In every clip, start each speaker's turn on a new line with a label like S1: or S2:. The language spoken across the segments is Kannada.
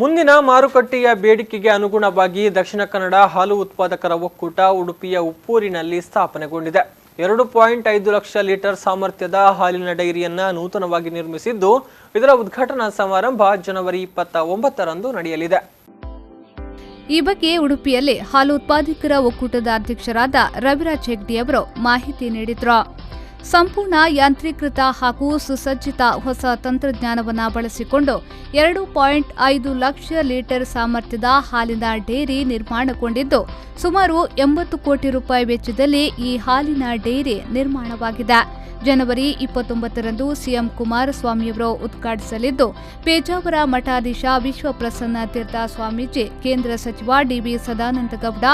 S1: ಮುಂದಿನ ಮಾರುಕಟ್ಟೆಯ ಬೇಡಿಕೆಗೆ ಅನುಗುಣವಾಗಿ ದಕ್ಷಿಣ ಕನ್ನಡ ಹಾಲು ಉತ್ಪಾದಕರ ಒಕ್ಕೂಟ ಉಡುಪಿಯ ಉಪ್ಪೂರಿನಲ್ಲಿ ಸ್ಥಾಪನೆಗೊಂಡಿದೆ. 2.5 ಲಕ್ಷ ಲೀಟರ್ ಸಾಮರ್ಥ್ಯದ ಹಾಲಿನ ಡೈರಿಯನ್ನ ನೂತನವಾಗಿ ನಿರ್ಮಿಸಿದ್ದು, ಇದರ ಉದ್ಘಾಟನಾ ಸಮಾರಂಭ ಜನವರಿ 29ರಂದು ನಡೆಯಲಿದೆ.
S2: ಈ ಬಗ್ಗೆ ಉಡುಪಿಯಲ್ಲಿ ಹಾಲು ಉತ್ಪಾದಕರ ಒಕ್ಕೂಟದ ಅಧ್ಯಕ್ಷರಾದ ರವಿರಾಜ್ ಹೆಗ್ಡೆ ಅವರು ಮಾಹಿತಿ ನೀಡಿದರು. ಸಂಪೂರ್ಣ ಯಾಂತ್ರೀಕೃತ ಹಾಗೂ ಸುಸಜ್ಜಿತ ಹೊಸ ತಂತ್ರಜ್ಞಾನವನ್ನು ಬಳಸಿಕೊಂಡು 2.5 ಲಕ್ಷ ಲೀಟರ್ ಸಾಮರ್ಥ್ಯದ ಹಾಲಿನ ಡೇರಿ ನಿರ್ಮಾಣಗೊಂಡಿದ್ದು, ಸುಮಾರು 80 ಕೋಟಿ ರೂಪಾಯಿ ವೆಚ್ಚದಲ್ಲಿ ಈ ಹಾಲಿನ ಡೇರಿ ನಿರ್ಮಾಣವಾಗಿದೆ. ಜನವರಿ 29ರಂದು ಸಿಎಂ ಕುಮಾರಸ್ವಾಮಿಯವರು ಉದ್ಘಾಟಿಸಲಿದ್ದು, ಪೇಜಾವರ ಮಠಾಧೀಶ ವಿಶ್ವಪ್ರಸನ್ನ ತೀರ್ಥ ಸ್ವಾಮೀಜಿ, ಕೇಂದ್ರ ಸಚಿವ ಡಿ.ವಿ. ಸದಾನಂದಗೌಡ,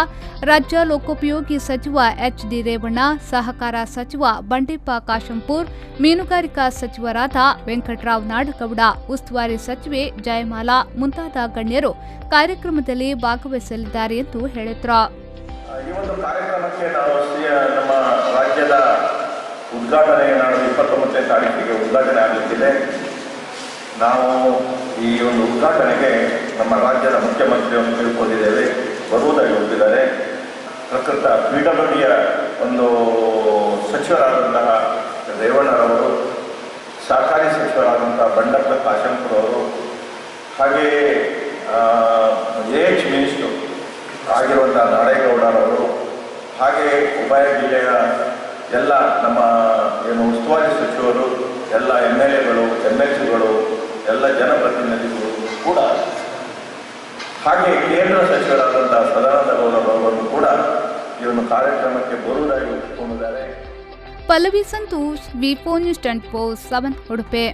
S2: ರಾಜ್ಯ ಲೋಕೋಪಯೋಗಿ ಸಚಿವ ಎಚ್.ಡಿ. ರೇವಣ್ಣ, ಸಹಕಾರ ಸಚಿವ ಬಂಡೆಪ್ಪ ಕಾಶಂಪೂರ್, ಮೀನುಗಾರಿಕಾ ಸಚಿವರಾದ ವೆಂಕಟರಾವ್ ನಾಡಗೌಡ, ಉಸ್ತುವಾರಿ ಸಚಿವೆ ಜಯಮಾಲಾ ಮುಂತಾದ ಗಣ್ಯರು ಕಾರ್ಯಕ್ರಮದಲ್ಲಿ ಭಾಗವಹಿಸಲಿದ್ದಾರೆ ಎಂದು ಹೇಳಿದರು.
S3: ಈ ಒಂದು ಕಾರ್ಯಕ್ರಮಕ್ಕೆ ನಾವು ನಮ್ಮ ರಾಜ್ಯದ ಉದ್ಘಾಟನೆ ನಾಳೆ 29ನೇ ತಾರೀಕಿಗೆ ಉದ್ಘಾಟನೆ ಆಗಲಿಕ್ಕಿದೆ. ನಾವು ಈ ಒಂದು ಉದ್ಘಾಟನೆಗೆ ನಮ್ಮ ರಾಜ್ಯದ ಮುಖ್ಯಮಂತ್ರಿಯನ್ನು ತಿಳ್ಕೊಂಡಿದ್ದೇವೆ, ಬರುವುದಾಗಿ ಹೋಗಿದ್ದಾರೆ. ಪ್ರಕೃತ PWDಯ ಒಂದು ಸಚಿವರಾದಂತಹ ರೇವಣ್ಣರವರು, ಸಹಕಾರಿ ಸಚಿವರಾದಂತಹ ಬಂಡಪ್ಪ ಕಾಶಂಪುರವರು, ಹಾಗೆಯೇ AH ಮಿನಿಸ್ಟ್ರು ಆಗಿರುವಂತಹ ನಾಡೇಗೌಡರವರು, ಹಾಗೆಯೇ ಉಭಯ ಜಿಲ್ಲೆಯ ಎಲ್ಲ ನಮ್ಮ ಉಸ್ತುವಾರಿ ಸಚಿವರು, ಎಲ್ಲ MLAಗಳು, MLCಗಳು, ಎಲ್ಲ ಜನಪ್ರತಿನಿಧಿಗಳು ಕೂಡ, ಹಾಗೆ ಕೇಂದ್ರ ಸಚಿವರಾದಂತಹ ಸದಾನಂದಗೌಡರವರು ಕೂಡ ಈ ಒಂದು ಕಾರ್ಯಕ್ರಮಕ್ಕೆ ಬರುವುದಾಗಿ ಒಪ್ಪಿಕೊಂಡಿದ್ದಾರೆ.
S2: ಪಲ್ಲವಿ ಸಂತೋಷ್, ವಿ4 ನ್ಯೂಸ್ 24/7 ಉಡುಪಿ.